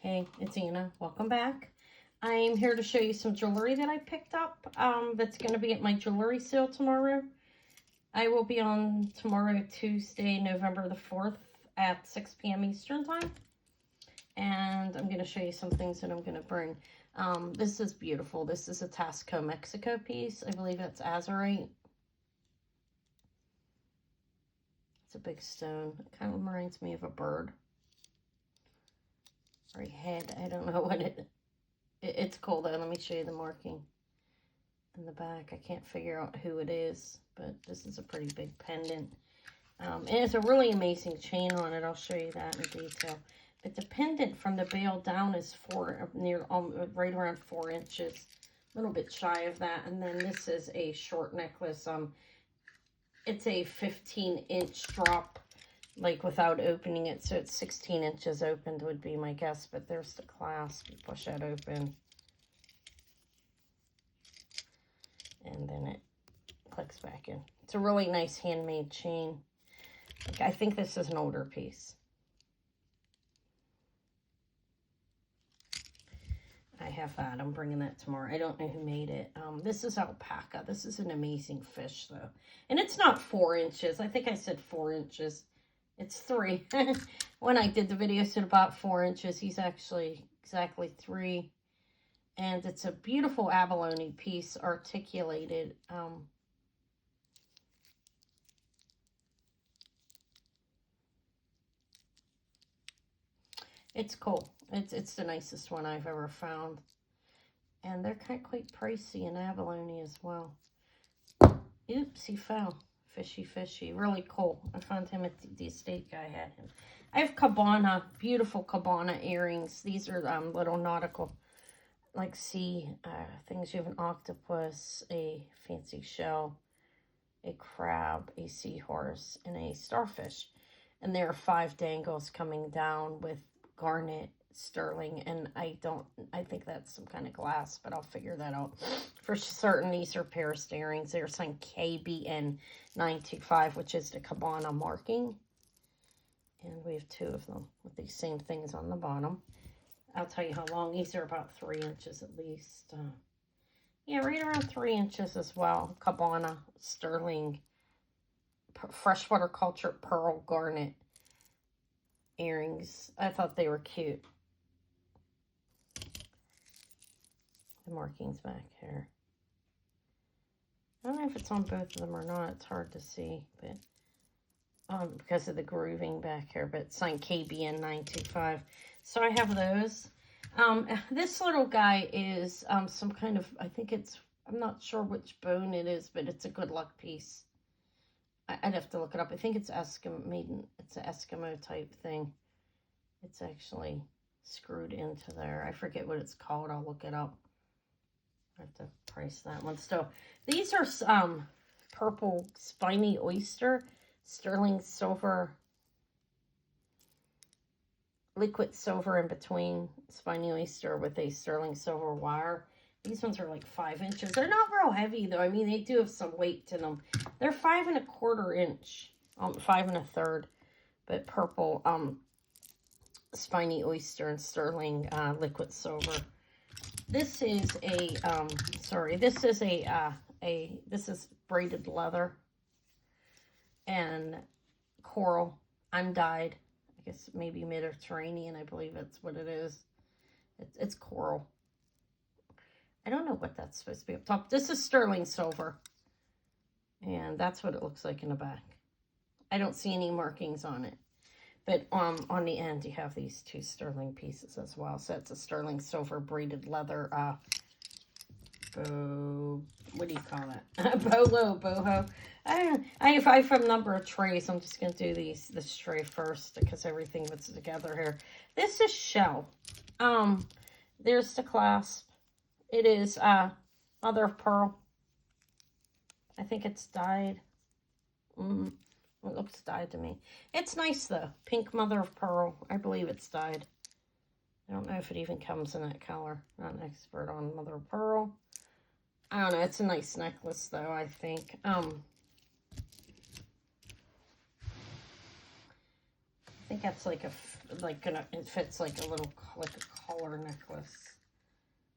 Hey, it's Anna. Welcome back. I'm here to show you some jewelry that I picked up that's going to be at my jewelry sale tomorrow. I will be on tomorrow, Tuesday, November the 4th at 6 p.m. Eastern Time. And I'm going to show you some things that I'm going to bring. This is beautiful. This is a Taxco Mexico piece. I believe it's azurite. It's a big stone. It kind of reminds me of a bird. Or a head. I don't know what it's cool though. Let me show you the marking in the back. I can't figure out who it is, but this is a pretty big pendant. And it's a really amazing chain on it. I'll show you that in detail. But the pendant from the bail down is right around 4 inches, a little bit shy of that. And then this is a short necklace. It's a 15-inch drop, like without opening it, so it's 16 inches opened would be my guess. But there's the clasp. You push that open, and then it clicks back in. It's a really nice handmade chain. I think this is an older piece. I have that. I'm bringing that tomorrow. I don't know who made it. This is alpaca. This is an amazing fish, though. And it's not 4 inches. I think I said 4 inches. It's 3. When I did the video, it said about 4 inches. He's actually exactly 3. And it's a beautiful abalone piece, articulated. It's cool. It's the nicest one I've ever found. And they're quite pricey in abalone as well. Oops, he fell. Fishy. Really cool. I found him at the estate guy had him. I have Kabana, beautiful Kabana earrings. These are little nautical, like sea things. You have an octopus, a fancy shell, a crab, a seahorse, and a starfish. And there are 5 dangles coming down with garnet, sterling, and I think that's some kind of glass, but I'll figure that out. For certain, these are Paris earrings. They're signed KBN 925, which is the Kabana marking. And we have 2 of them with these same things on the bottom. I'll tell you how long. These are about 3 inches at least. Yeah, right around 3 inches as well. Kabana, sterling, freshwater cultured pearl garnet earrings. I thought they were cute. The markings back here. I don't know if it's on both of them or not. It's hard to see, but because of the grooving back here. But signed KBN 925. So I have those. This little guy is some kind of, I think it's, I'm not sure which bone it is, but it's a good luck piece. I'd have to look it up. I think it's Eskimo, it's an Eskimo type thing. It's actually screwed into there. I forget what it's called. I'll look it up. I have to price that one. So these are purple spiny oyster, sterling silver, liquid silver in between, spiny oyster with a sterling silver wire. These ones are like 5 inches. They're not real heavy though. I mean, they do have some weight to them. They're 5 1/4 inch, 5 1/3, but purple spiny oyster and sterling liquid silver. This is a this is braided leather and coral undyed. I guess maybe Mediterranean. I believe it's what it is. It's coral. I don't know what that's supposed to be up top. This is sterling silver. And that's what it looks like in the back. I don't see any markings on it. But on the end, you have these 2 sterling pieces as well. So it's a sterling silver braided leather, what do you call that? Boho. I don't know. I have a number of trays. I'm just going to do this tray first because everything fits together here. This is shell. There's the clasp. It is mother of pearl. I think it's dyed. It looks dyed to me. It's nice though. Pink mother of pearl. I believe it's dyed. I don't know if it even comes in that color. Not an expert on mother of pearl. I don't know. It's a nice necklace though, I think. think that's like it fits like a little, like a collar necklace.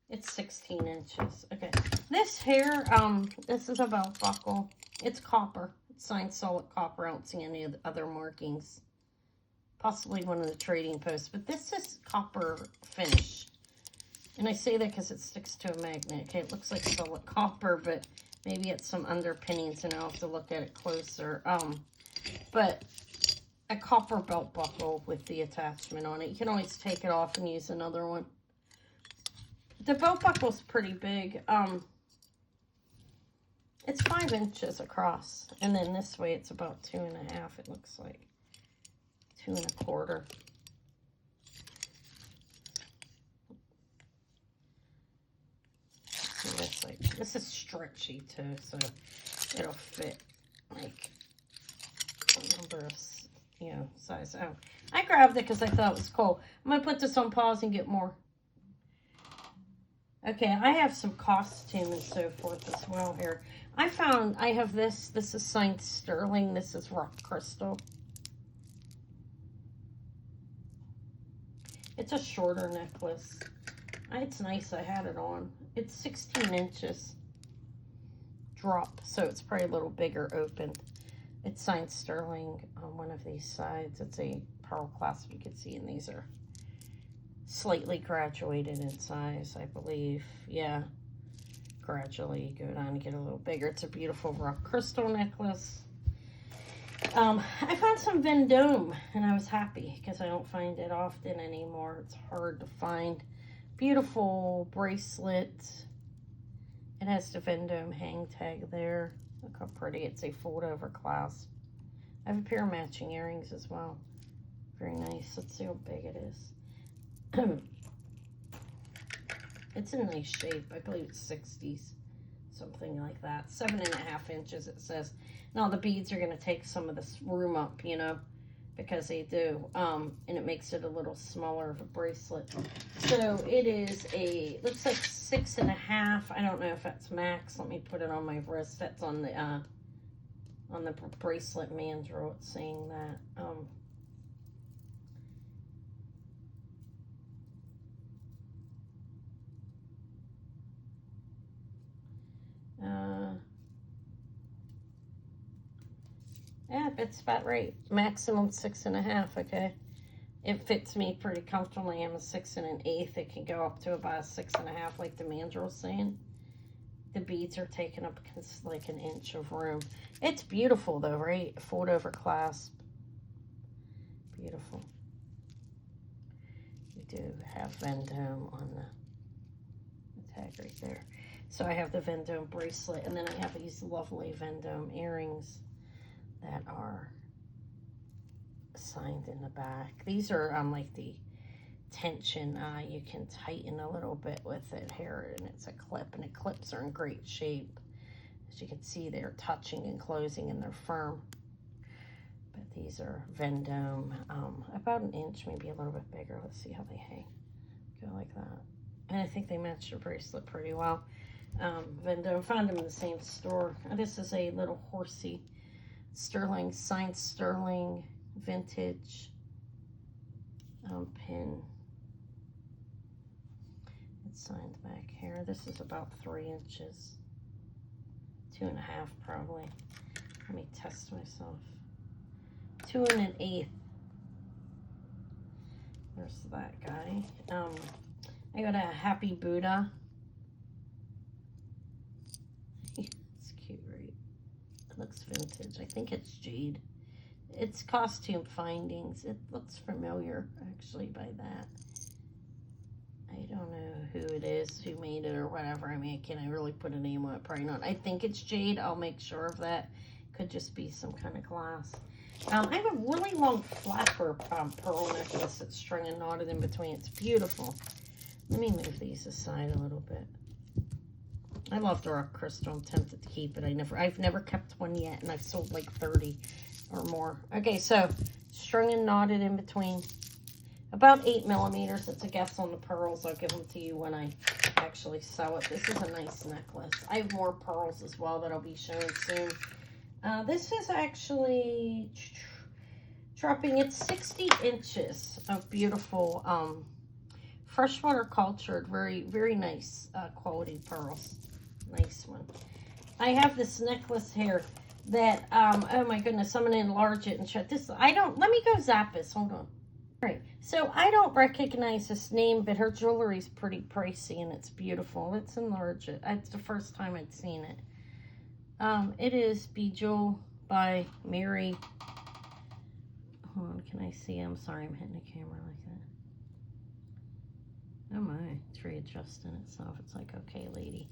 It's 16 inches. Okay. This here, this is a belt buckle. It's copper. It's signed solid copper. I don't see any of the other markings. Possibly one of the trading posts. But this is copper finish. And I say that because it sticks to a magnet. Okay, it looks like solid copper, but maybe it's some underpinnings, and I'll have to look at it closer. But a copper belt buckle with the attachment on it. You can always take it off and use another one. The belt buckle's pretty big. It's 5 inches across. And then this way it's about 2.5, it looks like. 2 1/4. This is stretchy too, so it'll fit like a number of, size. Oh, I grabbed it because I thought it was cool. I'm gonna put this on pause and get more. Okay, I have some costume and so forth as well here. I have this. This is signed sterling. This is rock crystal. It's a shorter necklace. It's nice. I had it on. It's 16 inches drop, so it's probably a little bigger open. It's signed sterling on one of these sides. It's a pearl clasp, you can see, and these are slightly graduated in size, I believe. Yeah, gradually go down and get a little bigger. It's a beautiful rock crystal necklace. I found some Vendome, and I was happy because I don't find it often anymore. It's hard to find. Beautiful bracelet. It has the Vendome hang tag there. Look how pretty. It's a fold-over clasp. I have a pair of matching earrings as well. Very nice. Let's see how big it is. It's in nice shape. I believe it's 60s. Something like that. 7.5 inches, it says. Now, the beads are going to take some of this room up, because they do. And it makes it a little smaller of a bracelet. So, it is looks like 6.5. I don't know if that's max. Let me put it on my wrist. That's on the bracelet mandrel. It's saying that. Yeah, it's about right. Maximum 6.5, okay? It fits me pretty comfortably. I'm a 6 1/8. It can go up to about a 6.5, like the mandrel's saying. The beads are taking up like an inch of room. It's beautiful though, right? Fold over clasp. Beautiful. We do have Vendome on the tag right there. So I have the Vendome bracelet, and then I have these lovely Vendome earrings that are signed in the back. These are like the tension. You can tighten a little bit with it here, and it's a clip, and the clips are in great shape. As you can see, they're touching and closing, and they're firm. But these are Vendome, about an inch, maybe a little bit bigger. Let's see how they hang. Go like that. And I think they match the bracelet pretty well. Vendome, found them in the same store. This is a little horsey. Sterling, signed sterling, vintage pin. It's signed back here. This is about 3 inches. 2.5 probably. Let me test myself. 2 1/8. There's that guy. I got a Happy Buddha. It's cute, right? It looks vintage. I think it's jade. It's costume findings. It looks familiar, actually, by that. I don't know who it is, who made it or whatever. I mean, can I really put a name on it? Probably not. I think it's jade. I'll make sure of that. Could just be some kind of glass. I have a really long flapper pearl necklace that's strung and knotted in between. It's beautiful. Let me move these aside a little bit. I love the rock crystal. I'm tempted to keep it. I've never kept one yet, and I've sold like 30 or more. Okay, so strung and knotted in between. About 8 millimeters. It's a guess on the pearls. I'll give them to you when I actually sew it. This is a nice necklace. I have more pearls as well that I'll be showing soon. This is actually dropping it 60 inches of beautiful freshwater cultured, very, very nice quality pearls. Nice one. I have this necklace here that, oh my goodness, I'm going to enlarge it and show this. Let me go Zappos. Hold on. All right. So I don't recognize this name, but her jewelry is pretty pricey and it's beautiful. Let's enlarge it. It's the first time I'd seen it. It is Bejewel by Mary. Hold on, can I see? I'm sorry, I'm hitting the camera like that. Oh my, it's readjusting itself. It's like, okay, lady.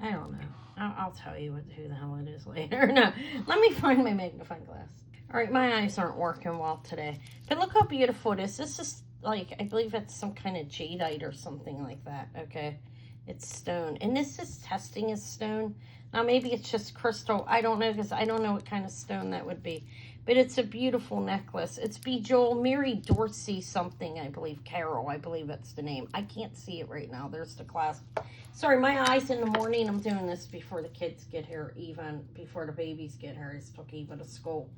I don't know. I'll tell you who the hell it is later. No, let me find my magnifying glass. All right, my eyes aren't working well today. But look how beautiful it is. This is like, I believe it's some kind of jadeite or something like that, okay? It's stone. And this is testing as stone. Now, maybe it's just crystal. I don't know, because I don't know what kind of stone that would be. But it's a beautiful necklace. It's Bejewel Mary Dorsey something, I believe. Carol, I believe that's the name. I can't see it right now. There's the clasp. Sorry, my eyes in the morning. I'm doing this before the kids get here, even before the babies get here. I just took Eva to school.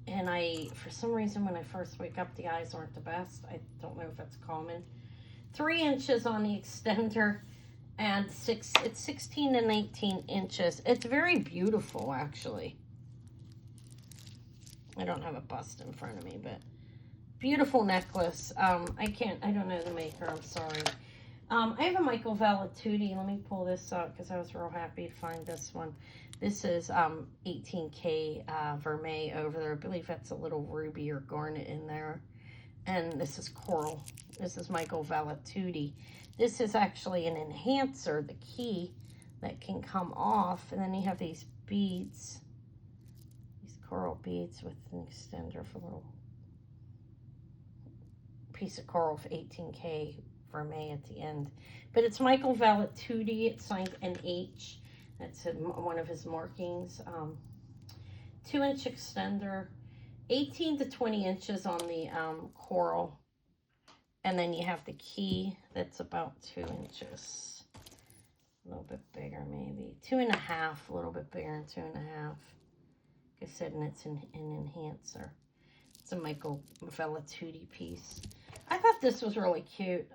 And for some reason, when I first wake up, the eyes aren't the best. I don't know if that's common. 3 inches on the extender, and it's 16 to 19 inches. It's very beautiful, actually. I don't have a bust in front of me, but beautiful necklace. I don't know the maker, I'm sorry. I have a Michael Valatutti. Let me pull this up because I was real happy to find this one. This is 18K vermeil over there. I believe that's a little ruby or garnet in there. And this is coral. This is Michael Valatutti. This is actually an enhancer, the key that can come off. And then you have these beads, these coral beads with an extender for a little piece of coral for 18K vermeil at the end. But it's Michael Valatutti. It's signed NH. That's one of his markings. 2-inch extender. 18 to 20 inches on the coral. And then you have the key that's about 2 inches. A little bit bigger maybe. 2.5, a little bit bigger than 2.5. Like I said, and it's an enhancer. It's a Michael Valatutti piece. I thought this was really cute.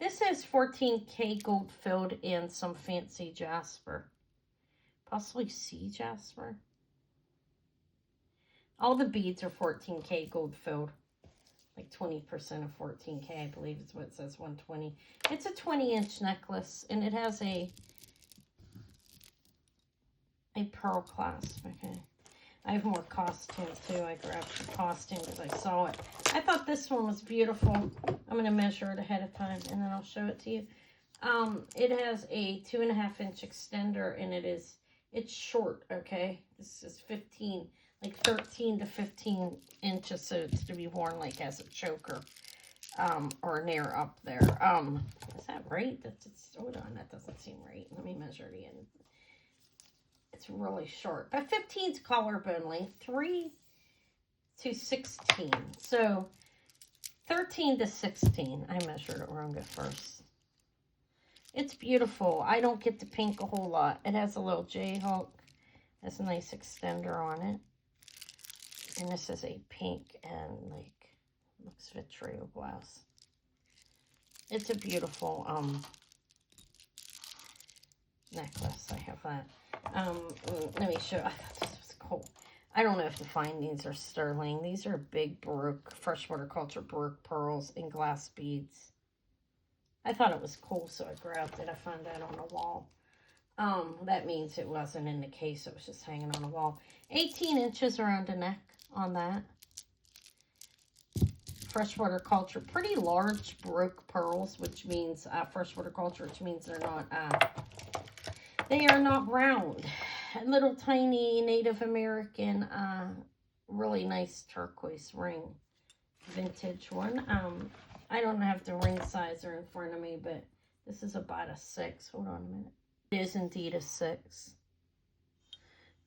This is 14K gold filled in some fancy jasper. Possibly sea jasper. All the beads are 14K gold filled. Like 20% of 14K, I believe is what it says, 120. It's a 20-inch necklace, and it has a pearl clasp, okay. I have more costume, too. I grabbed the costume because I saw it. I thought this one was beautiful. I'm going to measure it ahead of time, and then I'll show it to you. It has a 2.5-inch extender, and it's short, okay? This is 13 to 15 inches, so it's to be worn like as a choker, or near up there. Is that right? Hold on, that doesn't seem right. Let me measure it again. It's really short, but 15's collarbone length, 3 to 16. So 13 to 16. I measured it wrong at first. It's beautiful. I don't get the pink a whole lot. It has a little J-hook. Has a nice extender on it. And this is a pink and like, looks vitriol glass. It's a beautiful necklace. I have that. Let me show. I thought this was cool. I don't know if the findings are sterling. These are big Baroque, freshwater culture Baroque pearls and glass beads. I thought it was cool, so I grabbed it. I found that on the wall. That means it wasn't in the case. It was just hanging on the wall. 18 inches around the neck on that. Freshwater culture. Pretty large Baroque pearls, which means freshwater culture, which means they are not round. Little tiny Native American, really nice turquoise ring. Vintage one. I don't have the ring sizer in front of me, but this is about a 6. Hold on a minute. It is indeed a 6.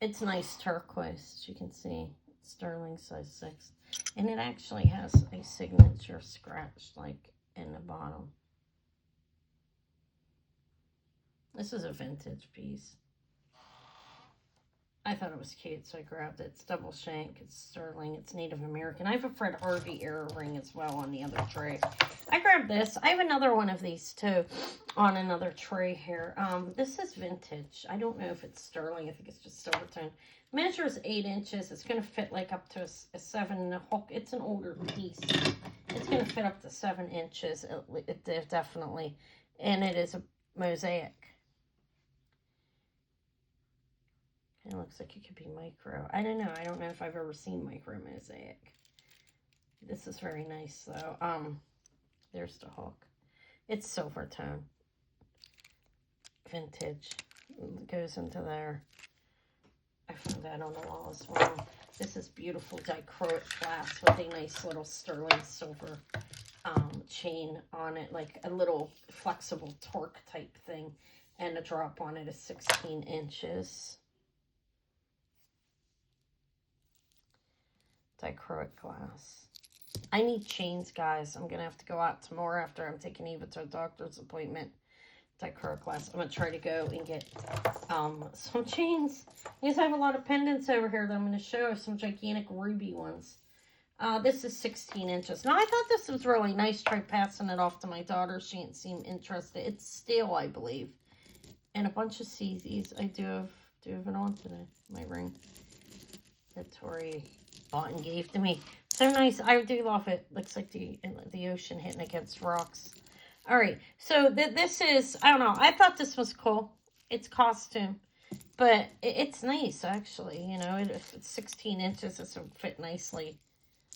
It's nice turquoise, as you can see. Sterling size 6. And it actually has a signature scratched, like in the bottom. This is a vintage piece. I thought it was cute, so I grabbed it. It's double shank. It's sterling. It's Native American. I have a Fred Harvey era ring as well on the other tray. I grabbed this. I have another one of these too on another tray here. This is vintage. I don't know if it's sterling. I think it's just silver tone. Measures 8 inches. It's going to fit like up to a 7 and a hook. It's an older piece. It's going to fit up to 7 inches. It definitely. And it is a mosaic. It looks like it could be micro. I don't know. I don't know if I've ever seen micro mosaic. This is very nice though. There's the hook. It's silver tone. Vintage. It goes into there. I found that on the wall as well. This is beautiful dichroic glass with a nice little sterling silver chain on it. Like a little flexible torque type thing. And the drop on it is 16 inches. Dichroic glass. I need chains, guys. I'm going to have to go out tomorrow after I'm taking Eva to a doctor's appointment. Dichroic glass. I'm going to try to go and get some chains. Because I have a lot of pendants over here that I'm going to show. Some gigantic ruby ones. This is 16 inches. Now, I thought this was really nice. Tried passing it off to my daughter. She didn't seem interested. It's steel, I believe. And a bunch of CZs. I do have it on today. My ring. That Tori bought and gave to me. So nice. I do love it. Looks like the ocean hitting against rocks. All right. So this is, I don't know. I thought this was cool. It's costume. But it's nice, actually. You know, if it's 16 inches, this would fit nicely.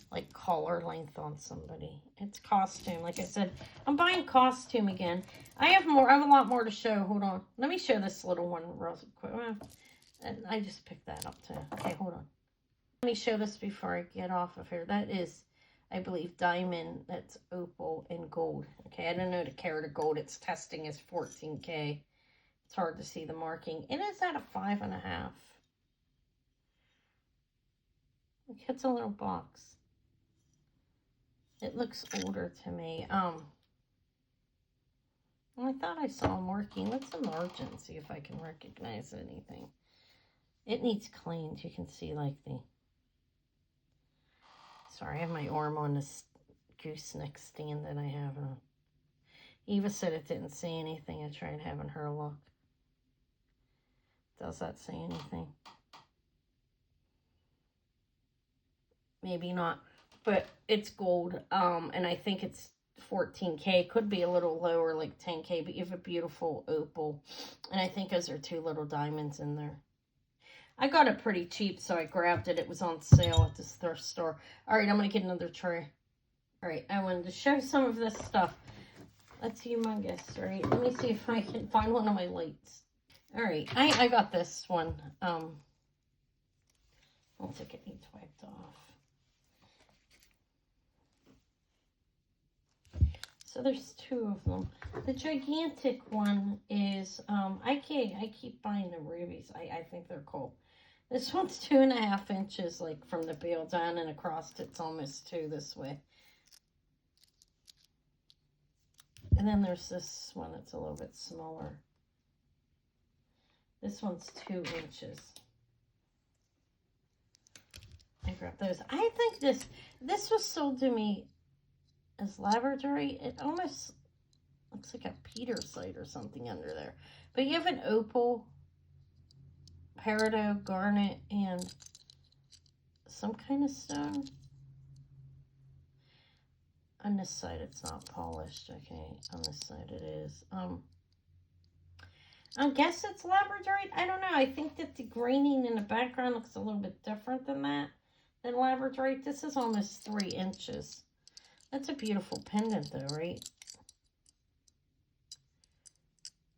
Like collar length on somebody. It's costume. Like I said, I'm buying costume again. I have a lot more to show. Hold on. Let me show this little one real quick. And I just picked that up too. Okay, hold on. Let me show this before I get off of here. That is, I believe, diamond. That's opal and gold. Okay, I don't know the carat of gold. It's testing as 14K. It's hard to see the marking. It is at a 5.5. Look, it's a little box. It looks older to me. I thought I saw them working. Let's enlarge it and see if I can recognize anything. It needs cleaned. You can see like the... Sorry, I have my arm on this gooseneck stand that I have. Eva said it didn't see anything. I tried having her look. Does that say anything? Maybe not. But it's gold. And I think it's 14K. Could be a little lower, like 10K. But you have a beautiful opal. And I think those are 2 little diamonds in there. I got it pretty cheap, so I grabbed it. It was on sale at this thrift store. All right, I'm going to get another tray. All right, I wanted to show some of this stuff. That's humongous, right? Let me see if I can find one of my lights. All right, I got this one. Looks like it needs wiped off. So there's 2 of them. The gigantic one is, I keep buying the rubies. I think they're cool. This one's 2.5 inches, like from the bail down and across. It's almost 2 this way. And then there's this one that's a little bit smaller. This one's 2 inches. I grabbed those. I think this was sold to me as labradorite. It almost looks like a petersite or something under there. But you have an opal, peridot, garnet, and some kind of stone. On this side, it's not polished. Okay, on this side it is. I guess it's labradorite. I don't know. I think that the graining in the background looks a little bit different than labradorite. This is almost 3 inches. That's a beautiful pendant though, right?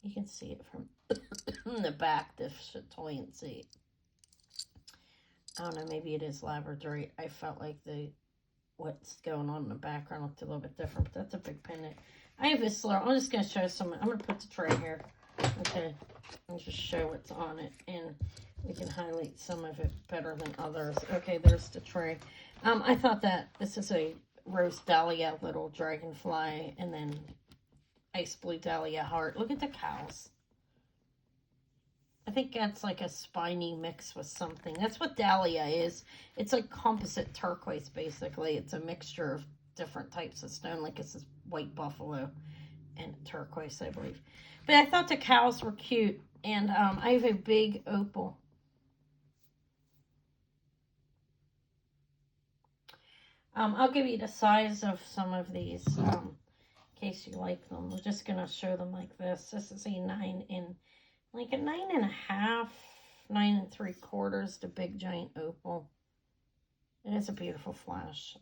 You can see it from the back, the chatoyancy. I don't know, maybe it is labradorite. I felt like what's going on in the background looked a little bit different, but that's a big pendant. I have this little, I'm just going to show some, I'm going to put the tray here. Okay, I'll just show what's on it, and we can highlight some of it better than others. Okay, there's the tray. I thought that this is a Rose Dahlia, little dragonfly, and then Ice Blue Dahlia heart. Look at the cows. I think that's like a spiny mix with something. That's what Dahlia is. It's like composite turquoise, basically. It's a mixture of different types of stone. Like it's this white buffalo and turquoise, I believe. But I thought the cows were cute. And I have a big opal. I'll give you the size of some of these in case you like them. We're just going to show them like this. This is a 9 in, like a 9.5, 9 3/4, the big giant opal. It is a beautiful flash.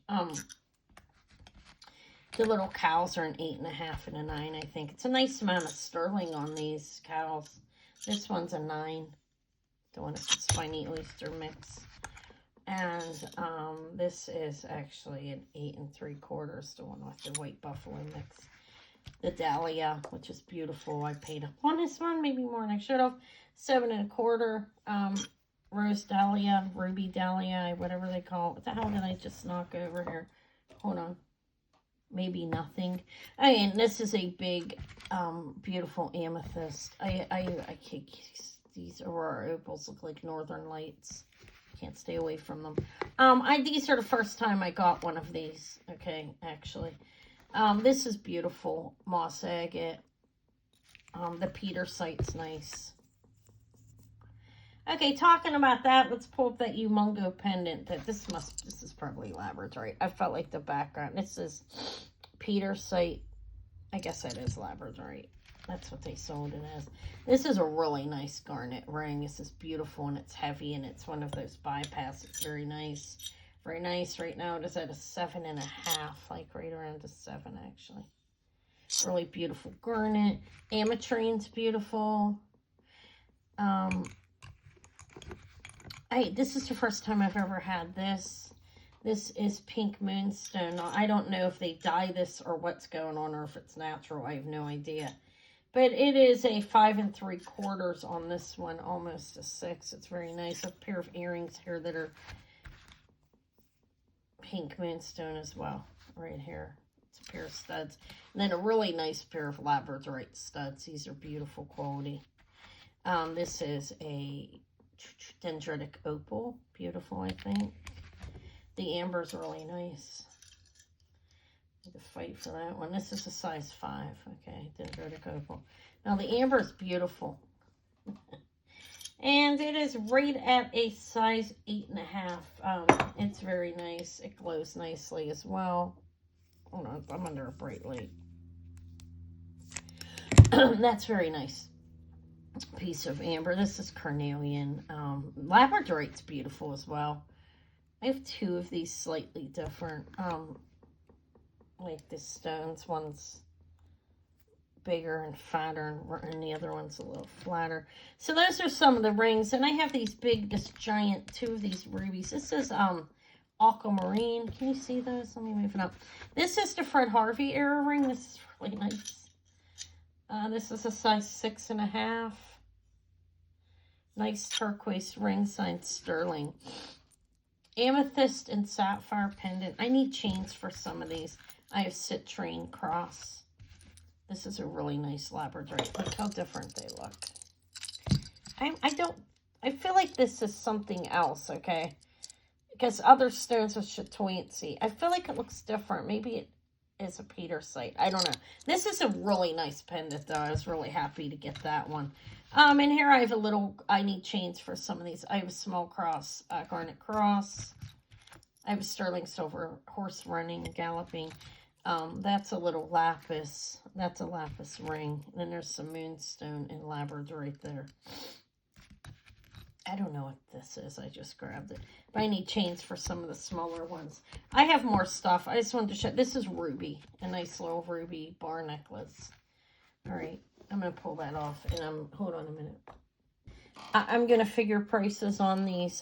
The little cows are an 8.5 and a 9, I think. It's a nice amount of sterling on these cows. This one's a 9. The one that's a spiny oyster mix. And this is actually an 8 3/4, the one with the white buffalo mix. The Dahlia, which is beautiful. I paid up on this one, maybe more than I should have. 7 1/4. Rose Dahlia, Ruby Dahlia, whatever they call it. What the hell did I just knock over here? Hold on. Maybe nothing. I mean, this is a big, beautiful amethyst. I can't, these Aurora opals look like northern lights. Can't stay away from them. These are the first time I got one of these. Okay, actually. This is beautiful. Moss agate. The petersite's nice. Okay, talking about that, let's pull up that Umongo pendant. This is probably labradorite. I felt like the background. This is petersite. I guess that is labradorite. That's what they sold it as. This is a really nice garnet ring. This is beautiful and it's heavy and it's one of those bypass. It's very nice. Very nice. Right now it is at a 7.5, like right around a 7 actually. Really beautiful garnet. Ametrine's beautiful. This is the first time I've ever had this. This is pink moonstone. I don't know if they dye this or what's going on or if it's natural. I have no idea. But it is a 5 3/4 on this one, almost a 6. It's very nice. A pair of earrings here that are pink moonstone as well, right here. It's a pair of studs. And then a really nice pair of labradorite studs. These are beautiful quality. This is a dendritic opal. Beautiful, I think. The amber's really nice. Need to fight for that one. This is a size 5. Okay, dendritic opal. Now the amber is beautiful. And it is right at a size 8.5. It's very nice. It glows nicely as well. Hold on, I'm under a bright light. That's very nice. Piece of amber. This is carnelian. Labradorite's beautiful as well. I have 2 of these slightly different. Like the stones. One's bigger and fatter, and the other one's a little flatter. So those are some of the rings. And I have these big, this giant, 2 of these rubies. This is aquamarine. Can you see those? Let me move it up. This is the Fred Harvey era ring. This is really nice. This is a size 6.5. Nice turquoise ring, signed sterling. Amethyst and sapphire pendant. I need chains for some of these. I have citrine cross. This is a really nice labradorite. Look how different they look. I feel like this is something else, okay? Because other stones with chatoyancy. I feel like it looks different. Maybe it is a petersite. I don't know. This is a really nice pendant, though. I was really happy to get that one. And here I have a little, I need chains for some of these. I have a small cross, garnet cross. I have a sterling silver horse running, galloping. That's a little lapis. That's a lapis ring. And then there's some moonstone and labradorite there. I don't know what this is. I just grabbed it. But I need chains for some of the smaller ones. I have more stuff. I just wanted to show. This is ruby. A nice little ruby bar necklace. All right. I'm going to pull that off. And hold on a minute. I'm going to figure prices on these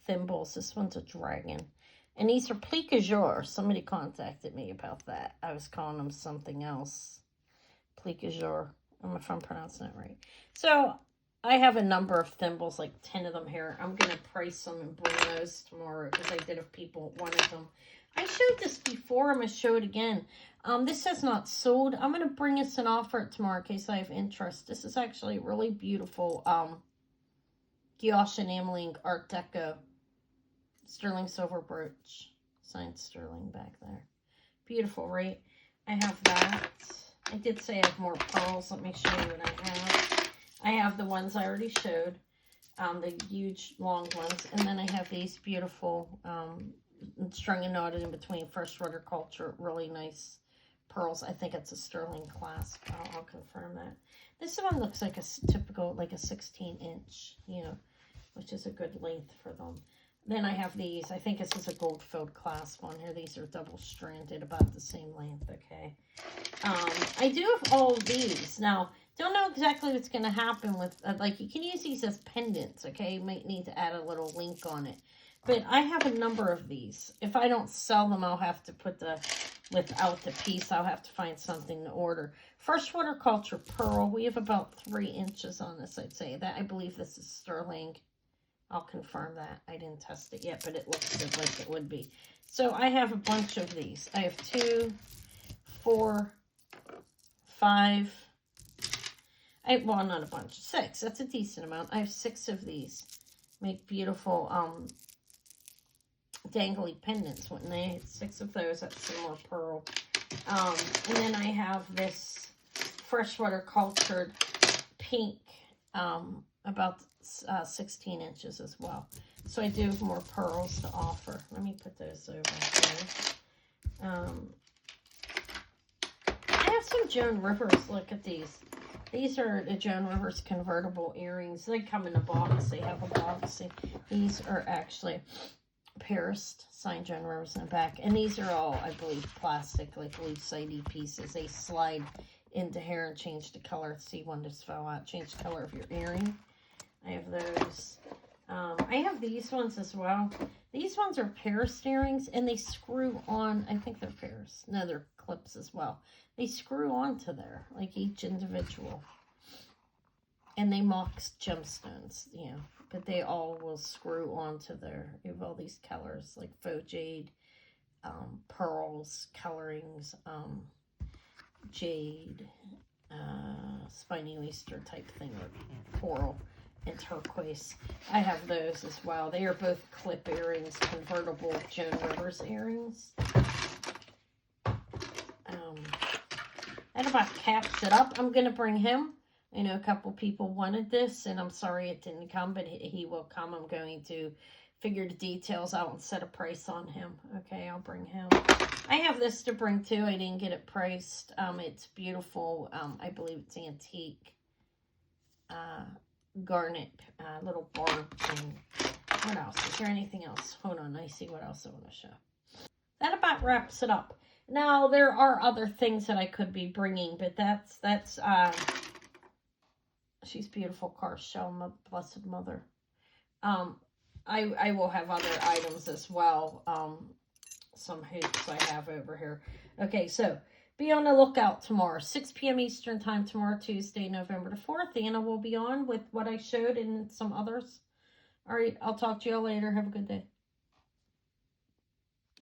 thimbles. This one's a dragon. And these are plique jour. Somebody contacted me about that. I was calling them something else. Plique jour. I don't know if I'm pronouncing it right. So I have a number of thimbles, like 10 of them here. I'm going to price them and bring those tomorrow because I did if people wanted them. I showed this before. I'm going to show it again. This has not sold. I'm going to bring this and offer it tomorrow in case I have interest. This is actually really beautiful. Gouache enameling Art Deco sterling silver brooch. Signed sterling back there. Beautiful, right? I have that. I did say I have more pearls. Let me show you what I have. I have the ones I already showed. The huge long ones. And then I have these beautiful strung and knotted in between freshwater culture. Really nice pearls. I think it's a sterling clasp. I'll confirm that. This one looks like a typical, like a 16-inch, you know, which is a good length for them. Then I have these. I think this is a gold-filled clasp on here. These are double-stranded, about the same length, okay? I do have all of these. Now, don't know exactly what's going to happen with, like, you can use these as pendants, okay? You might need to add a little link on it. But I have a number of these. If I don't sell them, I'll have to put the, without the piece, I'll have to find something to order. Freshwater culture pearl. We have about 3 inches on this, I'd say. That, I believe this is sterling. I'll confirm that. I didn't test it yet, but it looks good like it would be. So I have a bunch of these. I have 2, 4, 5. Well, not a bunch. 6. That's a decent amount. I have 6 of these. Make beautiful dangly pendants, wouldn't they? 6 of those. That's some more pearl. And then I have this freshwater cultured pink, about 16 inches as well. So I do have more pearls to offer. Let me put those over here. I have some Joan Rivers. Look at these. These are the Joan Rivers convertible earrings. They come in a box. They have a box. These are actually pierced, signed Joan Rivers in the back. And these are all, I believe, plastic, like loose-sidey pieces. They slide into hair and change the color. See, one just fell out. Change the color of your earring. I have those. I have these ones as well. These ones are pierced earrings, and they screw on. I think they're pierced. No, they're clips as well. They screw onto there, like each individual. And they mock gemstones, you know. But they all will screw onto there. You have all these colors, like faux jade, pearls, colorings, jade, spiny oyster type thing, or coral, and turquoise. I have those as well. They are both clip earrings, convertible Joan Rivers earrings. That about caps it up. I'm going to bring him. I know a couple people wanted this, and I'm sorry it didn't come, but he will come. I'm going to figure the details out and set a price on him. Okay, I'll bring him. I have this to bring too. I didn't get it priced. It's beautiful. I believe it's antique. Garnet, little barb thing. What else? Is there anything else? Hold on, I see what else I want to show. That about wraps it up. Now, there are other things that I could be bringing, but that's she's beautiful, Carshell, Blessed Mother. I will have other items as well. Some hoops I have over here. Okay, so be on the lookout tomorrow, 6 p.m. Eastern time tomorrow, Tuesday, November the 4th. Anna will be on with what I showed and some others. All right, I'll talk to you all later. Have a good day.